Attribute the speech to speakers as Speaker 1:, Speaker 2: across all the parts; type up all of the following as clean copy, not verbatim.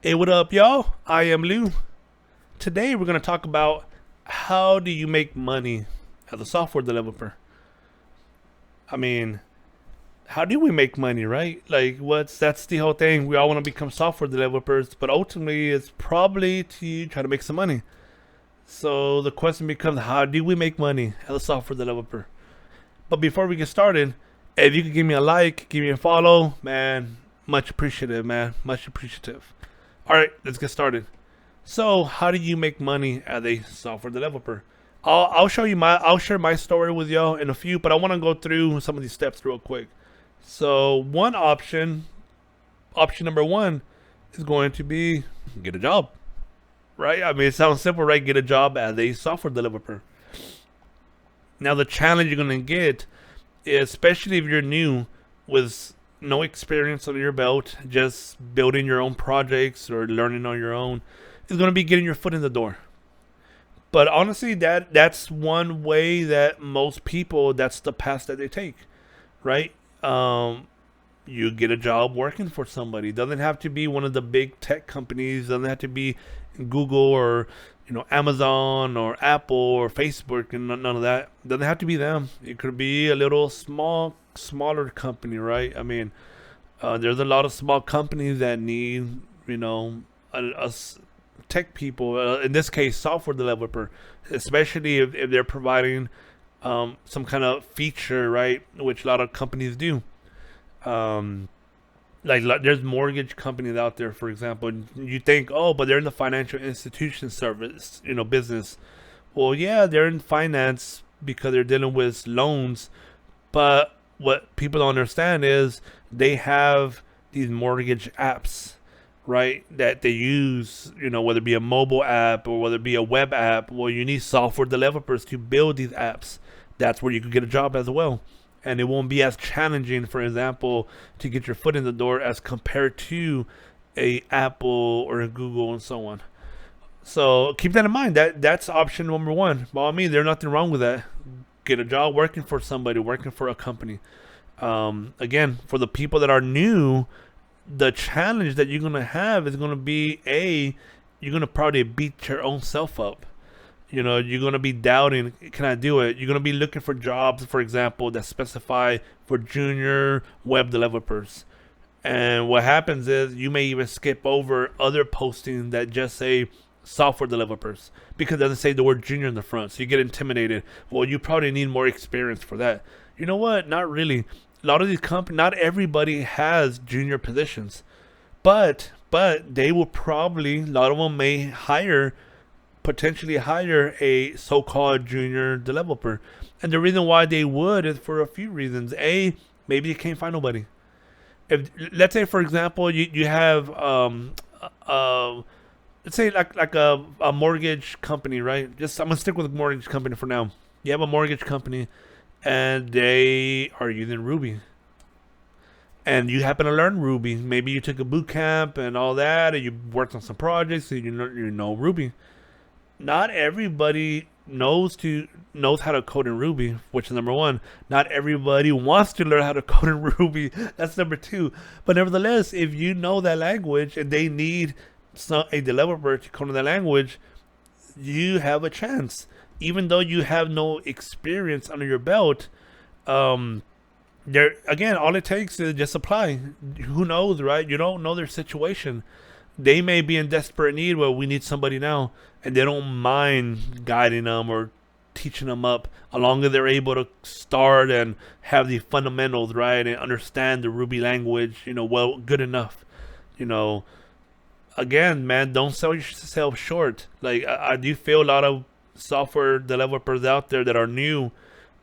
Speaker 1: Hey, what up, y'all? I am Lou. Today we're going to talk about how do you make money as a software developer. I mean, how do we make money, right? Like, that's the whole thing. We all want to become software developers, but ultimately it's probably to try to make some money. So the question becomes, how do we make money as a software developer? But before we get started, if you could give me a like, give me a follow, man, much appreciative, man. Much appreciative. All right, let's get started. So, how do you make money as a software developer? I'll share my story with y'all in a few, but I want to go through some of these steps real quick. So, option number one, is going to be get a job, right? I mean, it sounds simple, right? Get a job as a software developer. Now, the challenge you're going to get, especially if you're new with no experience under your belt, just building your own projects or learning on your own, is going to be getting your foot in the door. But honestly, that's one way that most people, that's the path that they take, right? You get a job working for somebody. It doesn't have to be one of the big tech companies. It doesn't have to be Google or Amazon or Apple or Facebook and none of that. It doesn't have to be them. It could be a little smaller company, right? I mean, there's a lot of small companies that need tech people. In this case, software developer, especially if they're providing some kind of feature, right? Which a lot of companies do. Like there's mortgage companies out there, for example. You think, oh, but they're in the financial institution service, business. Well, yeah, they're in finance because they're dealing with loans. But what people don't understand is they have these mortgage apps, right? That they use, whether it be a mobile app or whether it be a web app. Well, you need software developers to build these apps. That's where you could get a job as well. And it won't be as challenging, for example, to get your foot in the door as compared to a Apple or a Google and so on. So keep that in mind. That's option number one. Well, I mean, there's nothing wrong with that. Get a job working for somebody, working for a company. Again, for the people that are new, the challenge that you're going to have is going to be you're going to probably beat your own self up. You're going to be doubting, can I do it? You're going to be looking for jobs, for example, that specify for junior web developers. And what happens is you may even skip over other postings that just say software developers because it doesn't say the word junior in the front. So you get intimidated. Well, you probably need more experience for that. You know what? Not really. A lot of these companies, not everybody has junior positions. But they will probably, a lot of them may potentially hire a so-called junior developer. And the reason why they would is for a few reasons. Maybe you can't find nobody. If let's say, for example, you have let's say like a mortgage company, right? I'm gonna stick with a mortgage company for now. You have a mortgage company and they are using Ruby. And you happen to learn Ruby. Maybe you took a boot camp and all that, and you worked on some projects, and you know Ruby. Not everybody knows how to code in Ruby, which is number one. Not everybody wants to learn how to code in Ruby. That's number two. But nevertheless, if you know that language and they need a developer to code in that language, you have a chance. Even though you have no experience under your belt, there again, all it takes is just apply. Who knows, right? You don't know their situation. They may be in desperate need. Well, we need somebody now, and they don't mind guiding them or teaching them up, as long as they're able to start and have the fundamentals right and understand the Ruby language. Well, good enough. Again, man, don't sell yourself short. Like I do feel a lot of software developers out there that are new,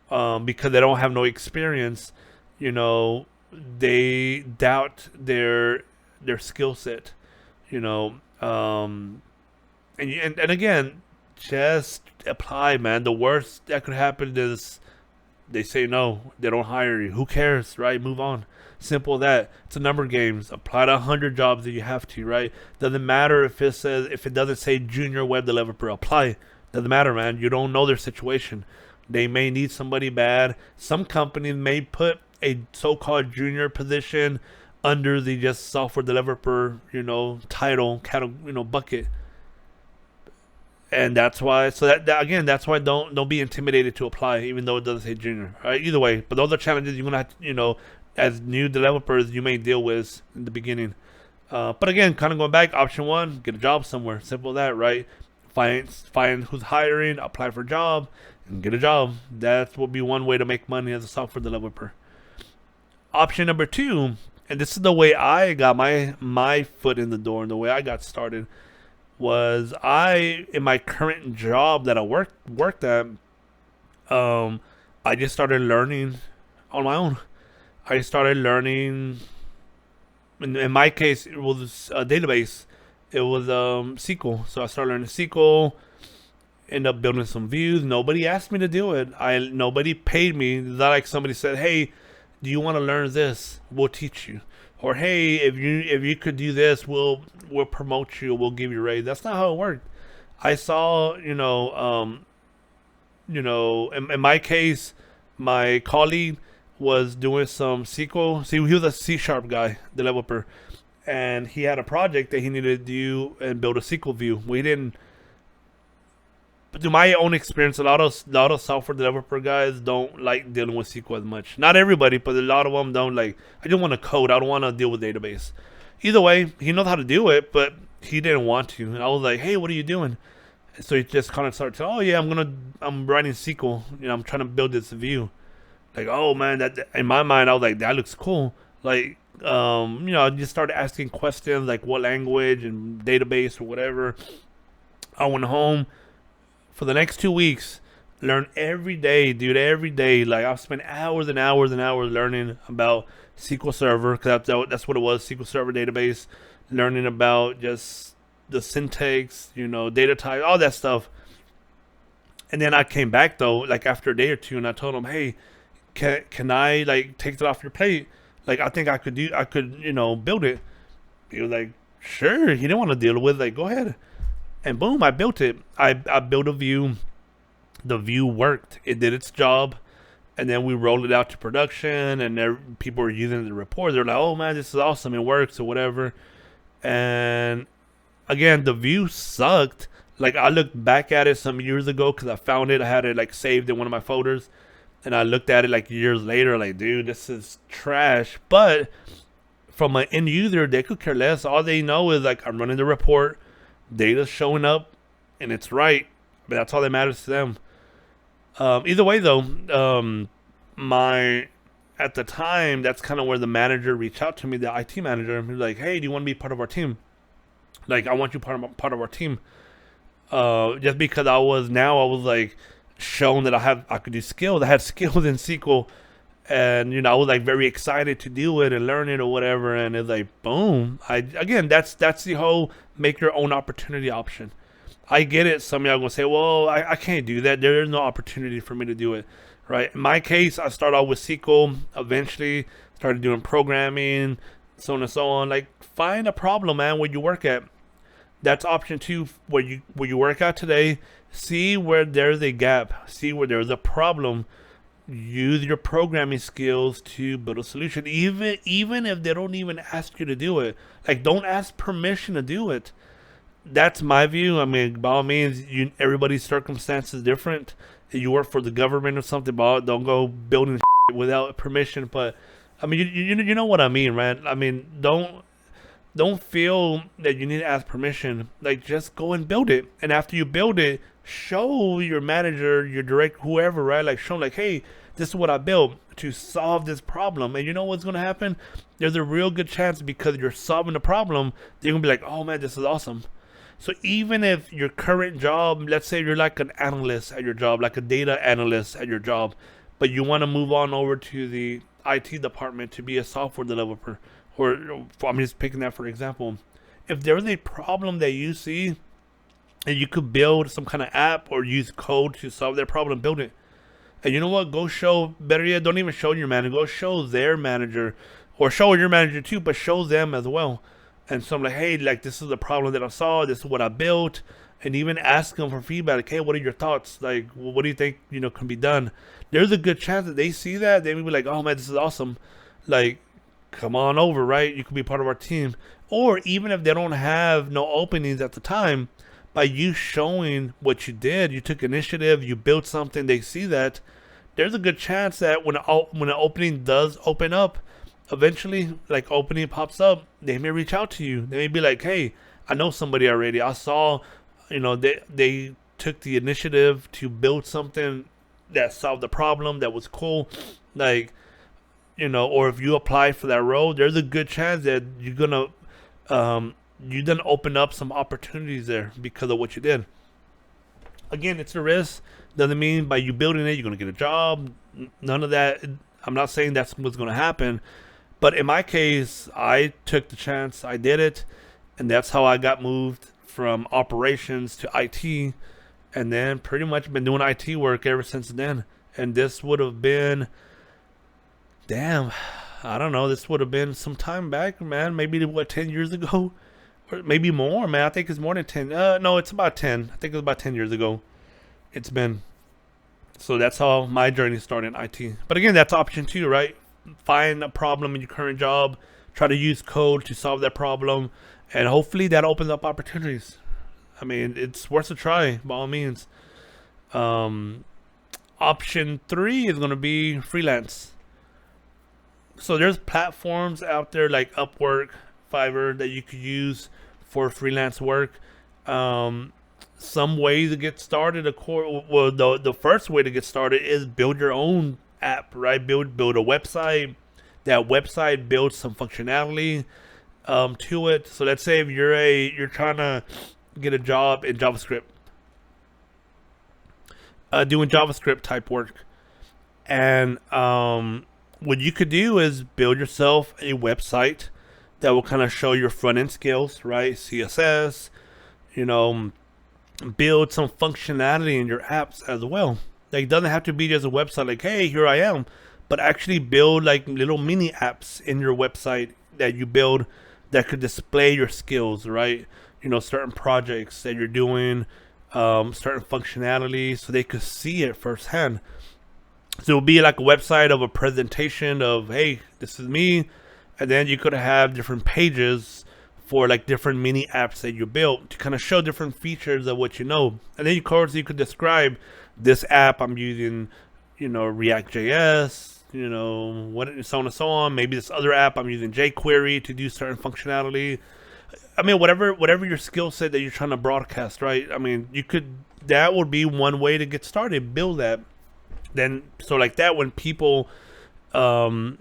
Speaker 1: because they don't have no experience. They doubt their skill set. And again, just apply, man. The worst that could happen is they say no, they don't hire you. Who cares, right? Move on. Simple as that. It's a number games. Apply to 100 jobs if you have to, right? Doesn't matter if it doesn't say junior web developer. Apply. Doesn't matter, man. You don't know their situation. They may need somebody bad. Some companies may put a so-called junior position under the just software developer, title, bucket. And that's why. So that again, that's why don't be intimidated to apply, even though it doesn't say junior. Right? Either way, but those are challenges you're gonna have to, as new developers, you may deal with in the beginning. But again, kind of going back, option one, get a job somewhere. Simple as that, right? Find who's hiring, apply for a job, and get a job. That will be one way to make money as a software developer. Option number two, and this is the way I got my foot in the door and the way I got started, was in my current job that I worked at, I just started learning on my own. I started learning. In my case, it was a database. It was SQL. So I started learning SQL. Ended up building some views. Nobody asked me to do it. Nobody paid me. It's not like somebody said, "Hey, do you want to learn this? We'll teach you." Or, "Hey, if you could do this, we'll promote you. We'll give you a raise." That's not how it worked. I saw, in my case, my colleague was doing some SQL. See, he was a C# guy, developer, and he had a project that he needed to do and build a SQL view. We didn't. But to my own experience, a lot of software developer guys don't like dealing with SQL as much. Not everybody, but a lot of them don't like. I just want to code. I don't want to deal with database. Either way, he knows how to do it, but he didn't want to. And I was like, "Hey, what are you doing?" So he just kind of started saying, "Oh yeah, I'm writing SQL. I'm trying to build this view." Like, oh man, that in my mind I was like, that looks cool. Like, I just started asking questions like what language and database or whatever. I went home for the next 2 weeks, learned every day, dude, every day. Like I've spent hours and hours and hours learning about SQL Server, because that's what it was, SQL Server database. Learning about just the syntax, data type, all that stuff. And then I came back though, like after a day or two, and I told him, "Hey, can I like take that off your plate? Like I think I could build it." He was like, "Sure." He didn't want to deal with it. Like, "Go ahead." And boom, I built it. I built a view. The view worked. It did its job. And then we rolled it out to production, and people were using the report. They're like, "Oh man, this is awesome. It works," or whatever. And again, the view sucked. Like I looked back at it some years ago because I found it. I had it like saved in one of my folders. And I looked at it like years later, like, dude, this is trash. But from an end user, they could care less. All they know is like, I'm running the report, data's showing up, and it's right. But that's all that matters to them. Either way, though, at the time, that's kind of where the manager reached out to me, the IT manager. He was like, "Hey, do you want to be part of our team? Like, I want you part of our team." Just because I was like, shown that I could do skills. I had skills in SQL, and I was like very excited to do it and learn it or whatever. And it's like, boom. That's the whole make your own opportunity option. I get it. Some of y'all gonna say, "Well, I can't do that. There is no opportunity for me to do it." Right? In my case, I started out with SQL. Eventually, started doing programming, so on and so on. Like, find a problem, man, where you work at. That's option two. Where you work at today. See where there's a gap. See where there's a problem. Use your programming skills to build a solution. Even if they don't even ask you to do it. Like, don't ask permission to do it. That's my view. I mean, by all means, everybody's circumstance is different. If you work for the government or something, don't go building without permission. But I mean, you know what I mean, right? I mean, don't feel that you need to ask permission. Like, just go and build it. And after you build it, show your manager, your director, whoever, right? Like, show them, like, "Hey, this is what I built to solve this problem." And you know what's going to happen? There's a real good chance, because you're solving the problem, they're going to be like, "Oh man, this is awesome." So even if your current job, let's say you're like an analyst at your job, like a data analyst at your job, but you want to move on over to the IT department to be a software developer, or I'm just picking that for example. If there's a problem that you see, and you could build some kind of app or use code to solve their problem, build it. And you know what? Go show, better yet, don't even show your manager. Go show their manager, or show your manager too, but show them as well. And so I'm like, "Hey, like, this is the problem that I saw. This is what I built." And even ask them for feedback. Like, "Hey, what are your thoughts? Like, what do you think, can be done?" There's a good chance that they see that. They may be like, "Oh man, this is awesome." Like, come on over, right? You could be part of our team. Or even if they don't have no openings at the time, by you showing what you did, you took initiative, you built something, they see that, there's a good chance that when an opening does open up, eventually, like opening pops up, they may reach out to you. They may be like, hey, I know somebody already. I saw, they took the initiative to build something that solved the problem that was cool. Like, or if you apply for that role, there's a good chance that you then open up some opportunities there because of what you did. Again, it's a risk. Doesn't mean by you building it, you're going to get a job. None of that. I'm not saying that's what's going to happen. But in my case, I took the chance. I did it. And that's how I got moved from operations to IT. And then pretty much been doing IT work ever since then. And this would have been, damn, I don't know. This would have been some time back, man. Maybe, 10 years ago? Or maybe more, man. I think it's more than 10. No, it's about 10. I think it was about 10 years ago. It's been. So that's how my journey started in IT. But again, that's option 2, right? Find a problem in your current job. Try to use code to solve that problem. And hopefully that opens up opportunities. I mean, it's worth a try, by all means. Option 3 is going to be freelance. So there's platforms out there like Upwork, Fiverr that you could use for freelance work. Some ways to get started, the first way to get started is build your own app, right? Build a website. That website builds some functionality to it. So let's say if you're trying to get a job in JavaScript, doing JavaScript type work, and what you could do is build yourself a website that will kind of show your front end skills, right? CSS, build some functionality in your apps as well. Like, it doesn't have to be just a website like, hey, here I am, but actually build like little mini apps in your website that you build that could display your skills, right? Certain projects that you're doing, certain functionality, so they could see it firsthand. So it'll be like a website of a presentation of, hey, this is me. And then you could have different pages for like different mini apps that you built to kind of show different features of what you know. And then of course you could describe this app I'm using, React.js, what, so on and so on. Maybe this other app I'm using jQuery to do certain functionality. I mean, whatever your skill set that you're trying to broadcast, right? I mean, that would be one way to get started. Build that. Then, so like that, when people want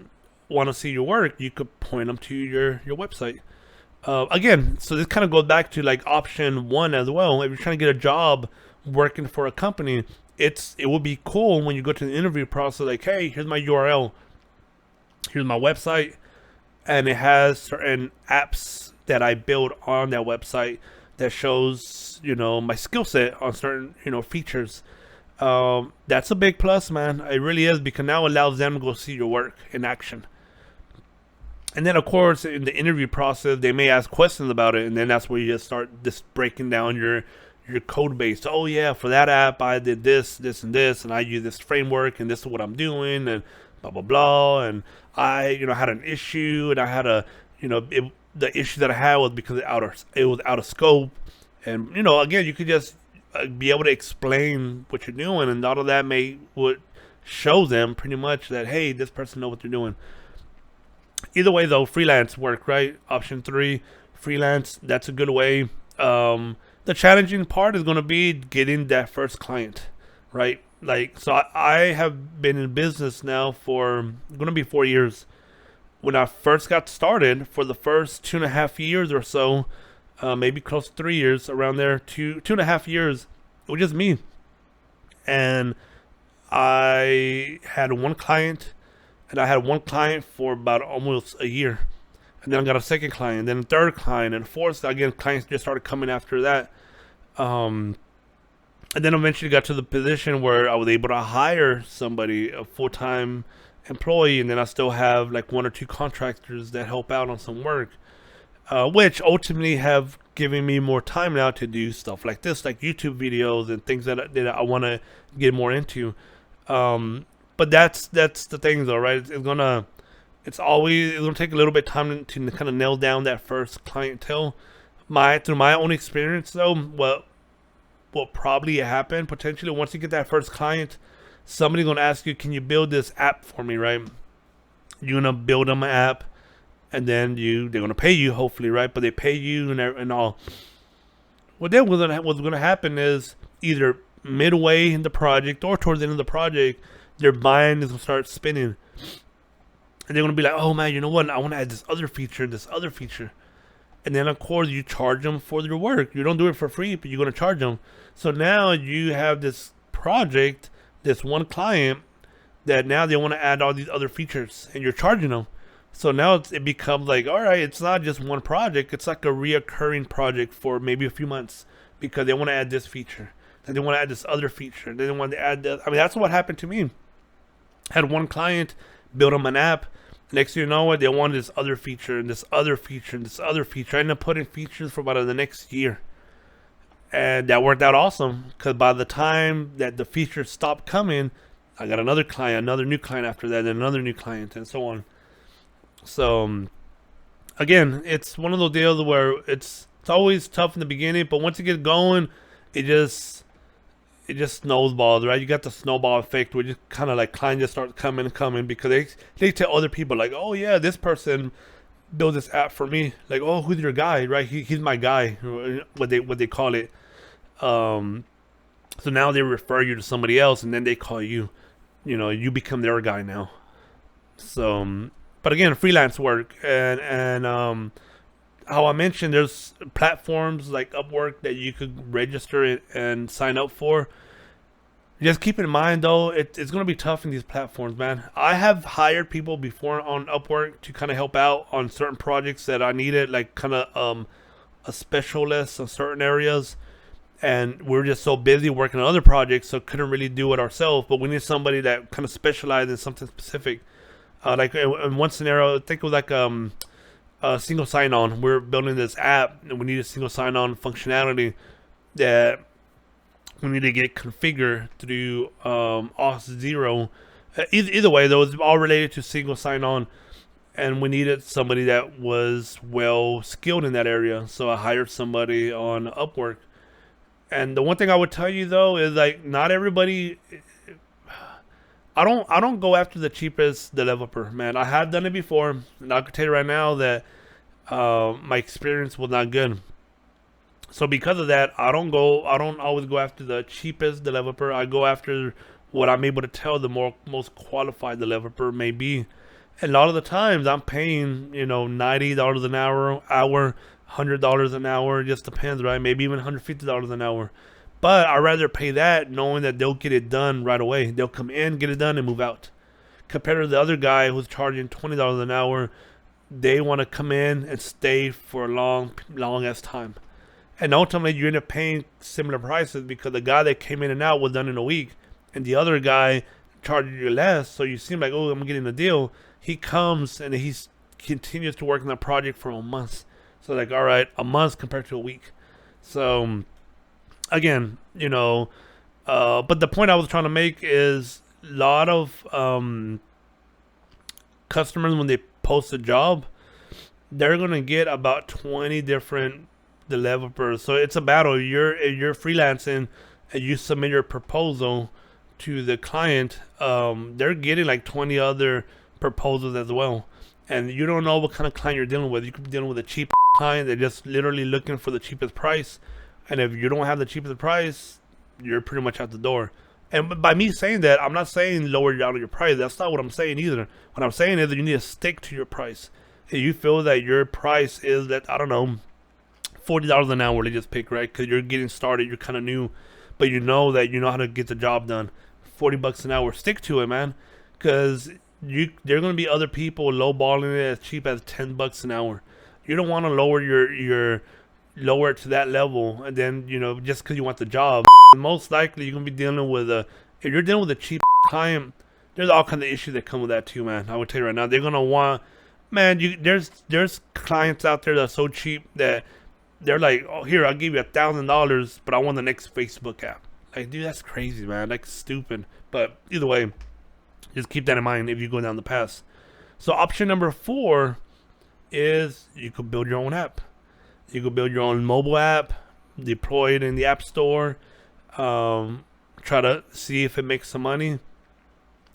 Speaker 1: to see your work, you could point them to your website. Again, so this kind of goes back to like option 1 as well. If you're trying to get a job working for a company, it would be cool when you go to the interview process, like, hey, here's my URL, here's my website, and it has certain apps that I build on that website that shows, my skill set on certain, features. That's a big plus, man. It really is, because now it allows them to go see your work in action. And then, of course, in the interview process, they may ask questions about it, and then that's where you just start breaking down your code base. Oh yeah, for that app, I did this, and this, and I use this framework, and this is what I'm doing, and blah blah blah. And I, had an issue, and I had the issue that I had was because it was out of scope, and again, you could just be able to explain what you're doing, and all of that would show them pretty much that, hey, this person knows what they're doing. Either way, though, freelance work, right? Option 3, freelance. That's a good way. The challenging part is going to be getting that first client, right? Like, so I have been in business now for going to be 4 years. When I first got started, for the first 2.5 years or so, maybe close to 3 years, around there, 2.5 years, it was just me. And I had one client. And I had one client for about almost a year. And then I got a second client, then a third client, and fourth. Again, clients just started coming after that. And then eventually got to the position where I was able to hire somebody, a full-time employee. And then I still have like 1 or 2 contractors that help out on some work, which ultimately have given me more time now to do stuff like this, like YouTube videos and things that I want to get more into. But that's the thing, though, right? It's gonna It's gonna take a little bit of time to kind of nail down that first clientele. Through my own experience though, what will probably happen potentially once you get that first client, somebody's gonna ask you, can you build this app for me, right? You're gonna build them an app, and then they're gonna pay you, hopefully, right? But they pay you and all. What's gonna happen is either midway in the project or towards the end of the project, their mind is gonna start spinning, and they're gonna be like, "Oh man, you know what? I want to add this other feature." And then of course you charge them for their work. You don't do it for free, but you're gonna charge them. So now you have this project, this one client that now they want to add all these other features, and you're charging them. So now it becomes like, all right, it's not just one project; it's like a reoccurring project for maybe a few months because they want to add this feature, then they want to add this other feature, then they want to add that. I mean, that's what happened to me. I had one client build them an app. Next thing you know, what they wanted this other feature and this other feature and this other feature. I ended up putting features for about the next year, and that worked out awesome because by the time that the features stopped coming, I got another client, another new client after that, and another new client, and so on. So again, it's one of those deals where it's always tough in the beginning, but once you get going, it just it just snowballs, right? You got the snowball effect where just kind of like clients just start coming and coming because they tell other people like, oh yeah, this person built this app for me. Like, oh, who's your guy, right? He's my guy, what they call it. So now they refer you to somebody else, and then they call you. You know, you become their guy now. So, but again, freelance work and how I mentioned, there's platforms like Upwork that you could register it and sign up for. Just keep in mind though, it's going to be tough in these platforms, man. I have hired people before on Upwork to kind of help out on certain projects that I needed, like kind of a specialist in certain areas. And we're just so busy working on other projects, so couldn't really do it ourselves. But we need somebody that kind of specialized in something specific. Like in one scenario, I think it was like a single sign-on. We're building this app, and we need a single sign-on functionality that we need to get configured through Auth0. Either way, though, it's all related to single sign-on, and we needed somebody that was well skilled in that area. So I hired somebody on Upwork. And the one thing I would tell you though is like not everybody. I don't go after the cheapest developer, man. I have done it before, and I can tell you right now that my experience was not good. So because of that, I don't always go after the cheapest developer. I go after what I'm able to tell the most qualified developer may be. And a lot of the times I'm paying, $90 an hour, $100 an hour, just depends, right? Maybe even $150 an hour. But I'd rather pay that knowing that they'll get it done right away. They'll come in, get it done, and move out. Compared to the other guy who's charging $20 an hour, they want to come in and stay for a long ass time. And ultimately, you end up paying similar prices because the guy that came in and out was done in a week, and the other guy charged you less. So you seem like, oh, I'm getting a deal. He comes and he continues to work on that project for a month. So like, all right, a month compared to a week. So again, but the point I was trying to make is a lot of customers, when they post a job, they're gonna get about 20 different developers. So it's a battle. If you're freelancing and you submit your proposal to the client, they're getting like 20 other proposals as well. And you don't know what kind of client you're dealing with. You could be dealing with a cheap client. They're just literally looking for the cheapest price. And if you don't have the cheapest price, you're pretty much out the door. And by me saying that, I'm not saying lower down your price. That's not what I'm saying either. What I'm saying is that you need to stick to your price. If you feel that your price is that, I don't know, $40 an hour, they just pick, right? Because you're getting started, you're kind of new, but you know that you know how to get the job done. $40 an hour, stick to it, man. Because there are going to be other people lowballing it as cheap as $10 an hour. You don't want to lower lower it to that level, and then just because you want the job. And most likely you're gonna be dealing with if you're dealing with a cheap client, there's all kinds of issues that come with that too, man. I would tell you right now, they're gonna want, man. There's clients out there that are so cheap that they're like, oh, here, I'll give you $1,000, but I want the next Facebook app. Like, dude, that's crazy, man. Like, stupid. But either way, just keep that in mind if you go down the path. So option number 4 is you could build your own app. You could build your own mobile app, deploy it in the app store, try to see if it makes some money.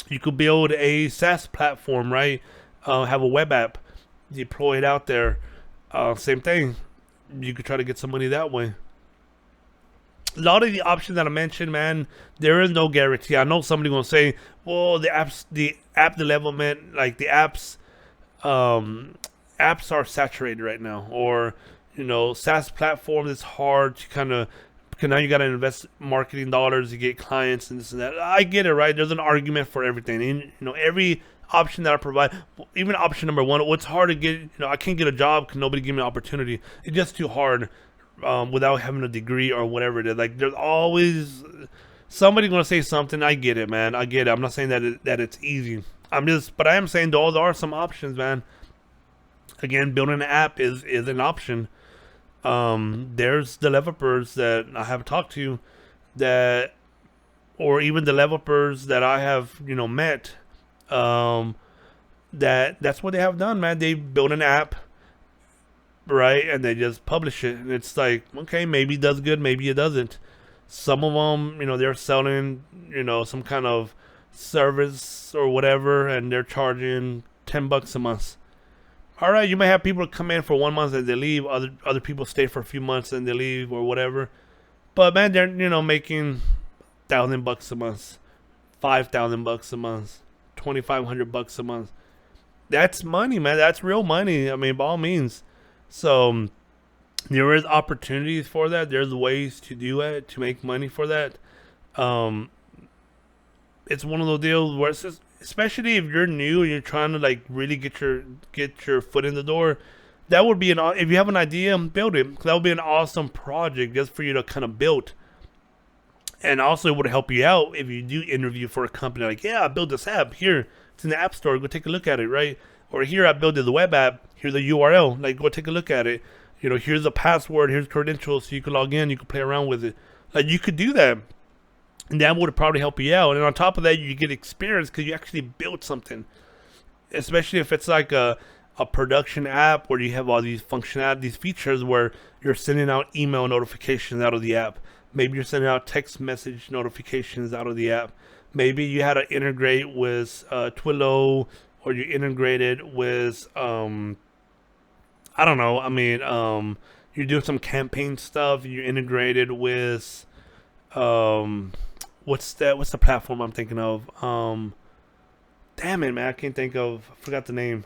Speaker 1: You could build a SaaS platform, right? Have a web app, deploy it out there. Same thing. You could try to get some money that way. A lot of the options that I mentioned, man, there is no guarantee. I know somebody gonna say, "Well, the app development, like the apps are saturated right now," or SaaS platform is hard to kind of, because now you got to invest marketing dollars to get clients and this and that. I get it, right? There's an argument for everything, and every option that I provide, even option number 1, what's hard to get. I can't get a job because nobody give me an opportunity. It's just too hard. Without having a degree or whatever it is. Like, there's always somebody gonna say something. I get it, man. I get it. I'm not saying that it's easy. But I am saying there are some options, man. Again, building an app is an option. There's developers that I have talked to or even developers that I have met. That's what they have done, man. They build an app, right, and they just publish it, and it's like, okay, maybe it does good, maybe it doesn't. Some of them, they're selling, some kind of service or whatever, and they're charging $10 a month. All right, you may have people come in for 1 month and they leave. Other people stay for a few months and they leave or whatever. But man, they're making $1,000 a month, $5,000 a month, $2,500 a month. That's money, man. That's real money. I mean, by all means. So there is opportunities for that. There's ways to do it, to make money for that. It's one of those deals where it's just, especially if you're new and you're trying to like really get your foot in the door, that would be if you have an idea, build it. That would be an awesome project just for you to kind of build. And also it would help you out if you do interview for a company, like, yeah, I built this app here. It's in the app store. Go take a look at it, right? Or here I built the web app. Here's the URL. Like, go take a look at it. Here's the password. Here's credentials, so you can log in. You can play around with it. Like, you could do that, and that would probably help you out. And on top of that, you get experience because you actually built something. Especially if it's like a production app where you have all these functionality, these features where you're sending out email notifications out of the app. Maybe you're sending out text message notifications out of the app. Maybe you had to integrate with Twilio, or you integrated with I don't know. I mean, you're doing some campaign stuff. You integrated with what's the platform I'm thinking of? Damn it, man, I can't think of. I forgot the name.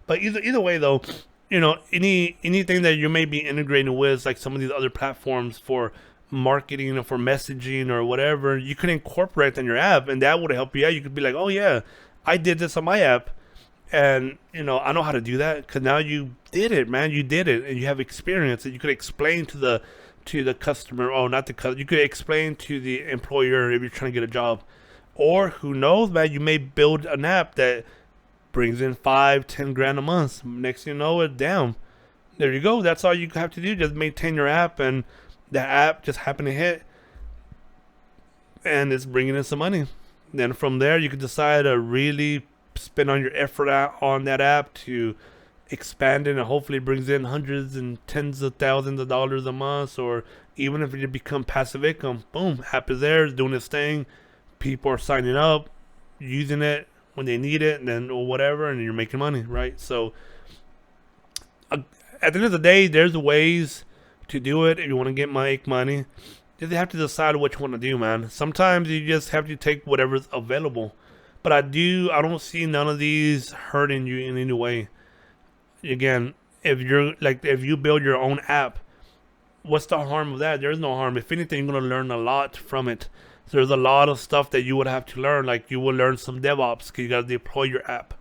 Speaker 1: But either way, though, anything that you may be integrating with, like some of these other platforms for marketing or for messaging or whatever, you could incorporate in your app, and that would help you out. You could be like, oh yeah, I did this on my app, and I know how to do that, because now you did it, man. You did it, and you have experience, and you could explain to the customer, oh, not the customer, you could explain to the employer if you're trying to get a job. Or who knows, man, you may build an app that brings in 5-10 grand a month. Next thing you know, it down. There you go. That's all you have to do. Just maintain your app, and the app just happened to hit, and it's bringing in some money. Then from there, you can decide to really spend on your effort on that app to expand it, and hopefully it brings in hundreds and tens of thousands of dollars a month. Or even if you become passive income, boom, app is there, it's doing its thing. People are signing up, using it when they need it, and then or whatever, and you're making money, right? So at the end of the day, there's ways to do it if you want to make money. You have to decide what you want to do, man. Sometimes you just have to take whatever's available. But I don't see none of these hurting you in any way. Again, if you build your own app, what's the harm of that? There's no harm. If anything, you're going to learn a lot from it. So there's a lot of stuff that you would have to learn. Like, you will learn some DevOps because you got to deploy your app,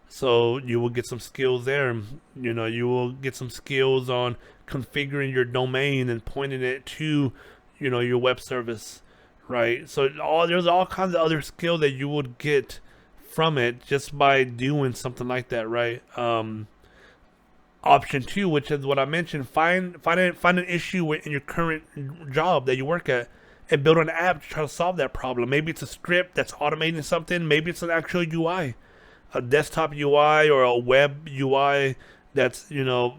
Speaker 1: so you will get some skills there. You will get some skills on configuring your domain and pointing it to, your web service, right? So there's all kinds of other skills that you would get from it just by doing something like that, right? Option 2, which is what I mentioned, find an issue in your current job that you work at, and build an app to try to solve that problem. Maybe it's a script that's automating something. Maybe it's an actual UI. a desktop UI or a web UI that's is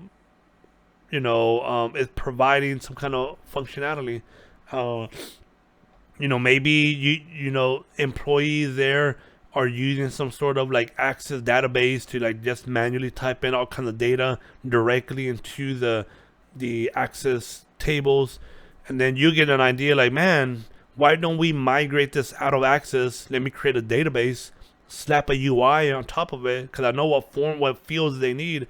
Speaker 1: providing some kind of functionality. Uh, maybe employees there are using some sort of like access database to like just manually type in all kinds of data directly into the access tables, and then you get an idea like, man, why don't we migrate this out of access? Let me create a database, slap a UI on top of it, because I know what fields they need,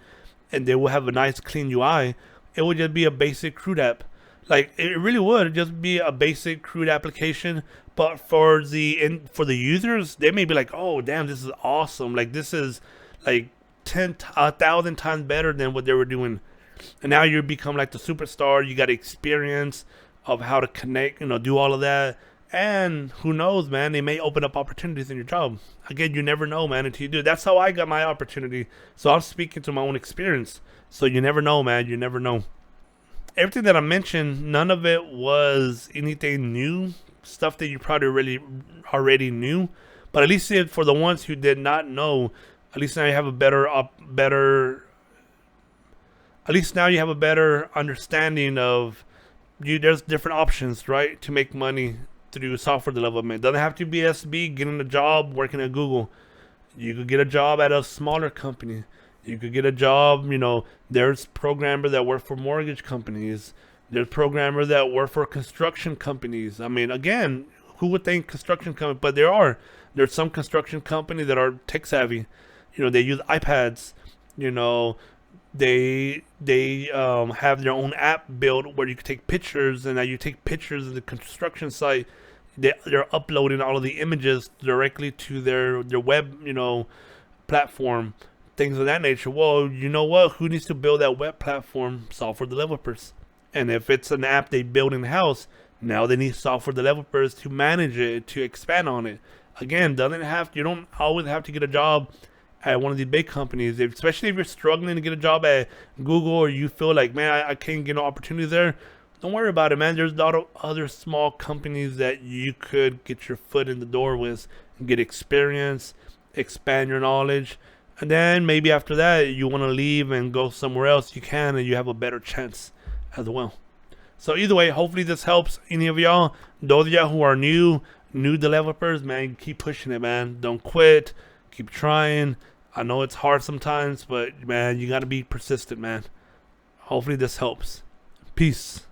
Speaker 1: and they will have a nice clean UI. It would just be a basic crude app. Like, it really would just be a basic crude application, but for the users, they may be like, oh damn, this is awesome. Like, this is like 1,000 times better than what they were doing. And now you become like the superstar. You got experience of how to connect, do all of that. And who knows, man, they may open up opportunities in your job. Again, you never know, man, until you do. That's how I got my opportunity. So I'm speaking to my own experience. So you never know, man. You never know. Everything that I mentioned, none of it was anything new. Stuff that you probably really already knew. But at least for the ones who did not know, at least now you have a better understanding of there's different options, right, to make money through software development. Doesn't have to be SB, getting a job working at Google. You could get a job at a smaller company. You could get a job, there's programmers that work for mortgage companies. There's programmers that work for construction companies. I mean, again, who would think construction company? But there's some construction companies that are tech savvy. They use iPads. They have their own app built where you can take pictures, and now you take pictures of the construction site. They're uploading all of the images directly to their web, platform, things of that nature. Well, you know what? Who needs to build that web platform? Software developers. And if it's an app they build in house, now they need software developers to manage it, to expand on it. Again, you don't always have to get a job at one of these big companies, especially if you're struggling to get a job at Google, or you feel like, man, I can't get no opportunities there. Don't worry about it, man. There's a lot of other small companies that you could get your foot in the door with, get experience, expand your knowledge, and then maybe after that you want to leave and go somewhere else. You can, and you have a better chance as well. So either way, hopefully this helps any of y'all. Those of y'all who are new developers, man, keep pushing it, man. Don't quit. Keep trying. I know it's hard sometimes, but man, you got to be persistent, man. Hopefully this helps. Peace.